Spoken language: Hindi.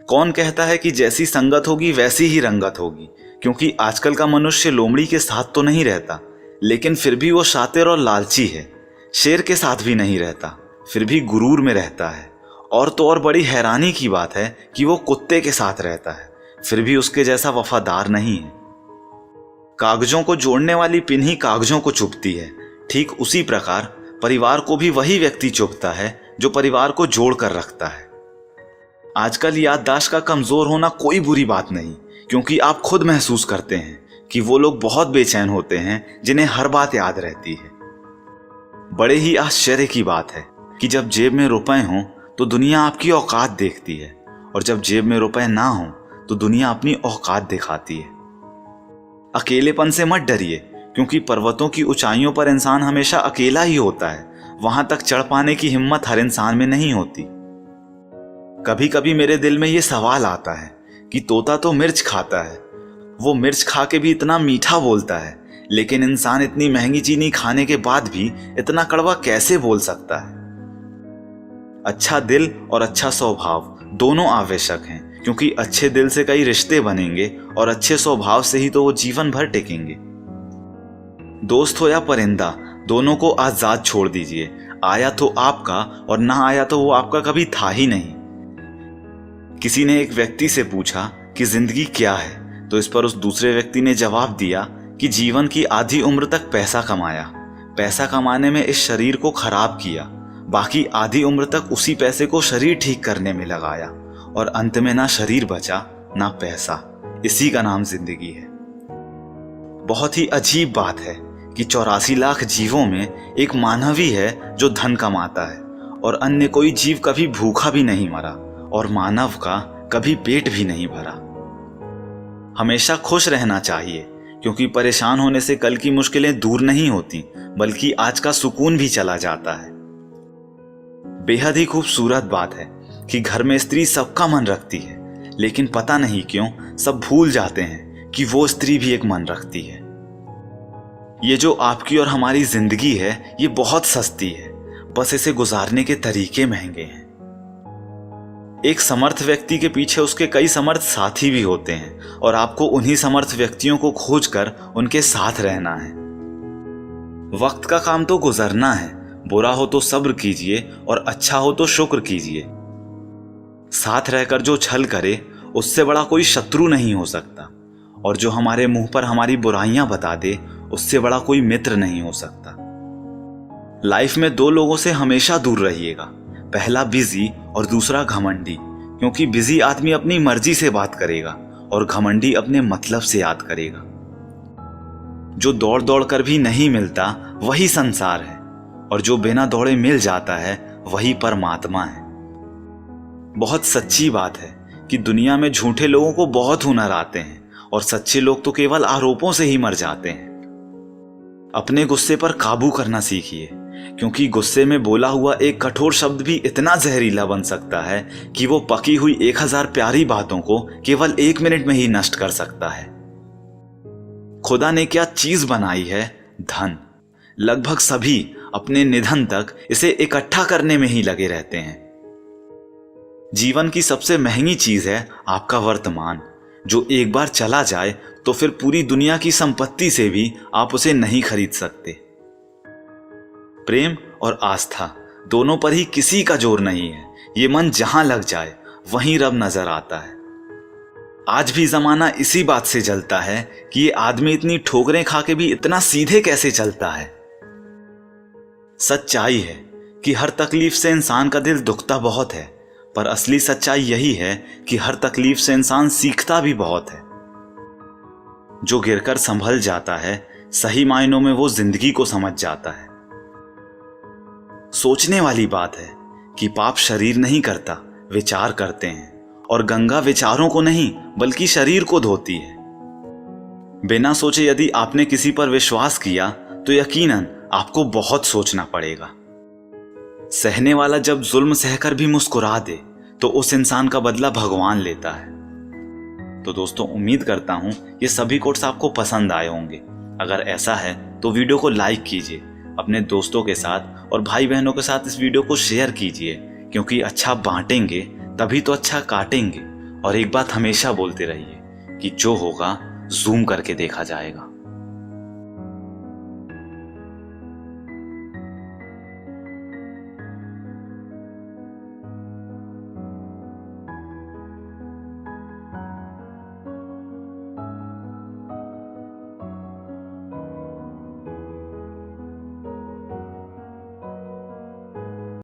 कौन कहता है कि जैसी संगत होगी वैसी ही रंगत होगी, क्योंकि आजकल का मनुष्य लोमड़ी के साथ तो नहीं रहता, लेकिन फिर भी वो शातिर और लालची है। शेर के साथ भी नहीं रहता, फिर भी गुरूर में रहता है। और तो और बड़ी हैरानी की बात है कि वो कुत्ते के साथ रहता है, फिर भी उसके जैसा वफादार नहीं है। कागजों को जोड़ने वाली पिन ही कागजों को चुभती है, ठीक उसी प्रकार परिवार को भी वही व्यक्ति चुभता है जो परिवार को जोड़ कर रखता है। आजकल याददाश्त का कमजोर होना कोई बुरी बात नहीं, क्योंकि आप खुद महसूस करते हैं कि वो लोग बहुत बेचैन होते हैं जिन्हें हर बात याद रहती है। बड़े ही आश्चर्य की बात है कि जब जेब में रुपए हों तो दुनिया आपकी औकात देखती है, और जब जेब में रुपए ना हों तो दुनिया अपनी औकात दिखाती है। अकेलेपन से मत डरिए, क्योंकि पर्वतों की ऊंचाइयों पर इंसान हमेशा अकेला ही होता है। वहां तक चढ़ पाने की हिम्मत हर इंसान में नहीं होती। कभी कभी मेरे दिल में ये सवाल आता है कि तोता तो मिर्च खाता है, वो मिर्च खा के भी इतना मीठा बोलता है, लेकिन इंसान इतनी महंगी चीनी खाने के बाद भी इतना कड़वा कैसे बोल सकता है। अच्छा दिल और अच्छा स्वभाव दोनों आवश्यक हैं, क्योंकि अच्छे दिल से कई रिश्ते बनेंगे और अच्छे स्वभाव से ही तो वो जीवन भर टिकेंगे। दोस्त हो या परिंदा, दोनों को आजाद छोड़ दीजिए। आया तो आपका और ना आया तो वो आपका कभी था ही नहीं। किसी ने एक व्यक्ति से पूछा कि जिंदगी क्या है, तो इस पर उस दूसरे व्यक्ति ने जवाब दिया कि जीवन की आधी उम्र तक पैसा कमाया, पैसा कमाने में इस शरीर को खराब किया, बाकी आधी उम्र तक उसी पैसे को शरीर ठीक करने में लगाया, और अंत में ना शरीर बचा ना पैसा। इसी का नाम जिंदगी है। बहुत ही अजीब बात है कि 84 लाख जीवों में एक मानव ही है जो धन कमाता है, और अन्य कोई जीव कभी भूखा भी नहीं मरा, और मानव का कभी पेट भी नहीं भरा। हमेशा खुश रहना चाहिए, क्योंकि परेशान होने से कल की मुश्किलें दूर नहीं होती, बल्कि आज का सुकून भी चला जाता है। बेहद ही खूबसूरत बात है कि घर में स्त्री सबका मन रखती है, लेकिन पता नहीं क्यों सब भूल जाते हैं कि वो स्त्री भी एक मन रखती है। ये जो आपकी और हमारी जिंदगी है, ये बहुत सस्ती है, बस इसे गुजारने के तरीके महंगे हैं। एक समर्थ व्यक्ति के पीछे उसके कई समर्थ साथी भी होते हैं, और आपको उन्हीं समर्थ व्यक्तियों को खोजकर उनके साथ रहना है। वक्त का काम तो गुजरना है, बुरा हो तो सब्र कीजिए और अच्छा हो तो शुक्र कीजिए। साथ रहकर जो छल करे उससे बड़ा कोई शत्रु नहीं हो सकता, और जो हमारे मुंह पर हमारी बुराइयां बता दे उससे बड़ा कोई मित्र नहीं हो सकता। लाइफ में दो लोगों से हमेशा दूर रहिएगा, पहला बिजी और दूसरा घमंडी, क्योंकि बिजी आदमी अपनी मर्जी से बात करेगा और घमंडी अपने मतलब से याद करेगा। जो दौड़ दौड़ कर भी नहीं मिलता वही संसार है, और जो बिना दौड़े मिल जाता है वही परमात्मा है। बहुत सच्ची बात है कि दुनिया में झूठे लोगों को बहुत हुनर आते हैं, और सच्चे लोग तो केवल आरोपों से ही मर जाते हैं। अपने गुस्से पर काबू करना सीखिए, क्योंकि गुस्से में बोला हुआ एक कठोर शब्द भी इतना जहरीला बन सकता है कि वो पकी हुई 1000 प्यारी बातों को केवल 1 मिनट में ही नष्ट कर सकता है। खुदा ने क्या चीज बनाई है? धन। लगभग सभी अपने निधन तक इसे इकट्ठा करने में ही लगे रहते हैं। जीवन की सबसे महंगी चीज है आपका वर्तमान, जो एक बार चला जाए तो फिर पूरी दुनिया की संपत्ति से भी आप उसे नहीं खरीद सकते। प्रेम और आस्था दोनों पर ही किसी का जोर नहीं है। ये मन जहां लग जाए वहीं रब नजर आता है। आज भी जमाना इसी बात से जलता है कि ये आदमी इतनी ठोकरें खा के भी इतना सीधे कैसे चलता है। सच्चाई है कि हर तकलीफ से इंसान का दिल दुखता बहुत है, पर असली सच्चाई यही है कि हर तकलीफ से इंसान सीखता भी बहुत है। जो गिरकर संभल जाता है, सही मायनों में वो जिंदगी को समझ जाता है। सोचने वाली बात है कि पाप शरीर नहीं करता, विचार करते हैं, और गंगा विचारों को नहीं बल्कि शरीर को धोती है। बिना सोचे यदि आपने किसी पर विश्वास किया तो यकीनन आपको बहुत सोचना पड़ेगा। सहने वाला जब जुल्म सहकर भी मुस्कुरा दे तो उस इंसान का बदला भगवान लेता है। तो दोस्तों, उम्मीद करता हूं ये सभी कोट्स आपको पसंद आए होंगे। अगर ऐसा है तो वीडियो को लाइक कीजिए, अपने दोस्तों के साथ और भाई बहनों के साथ इस वीडियो को शेयर कीजिए, क्योंकि अच्छा बांटेंगे तभी तो अच्छा काटेंगे, और एक बात हमेशा बोलते रहिए कि जो होगा जूम करके देखा जाएगा।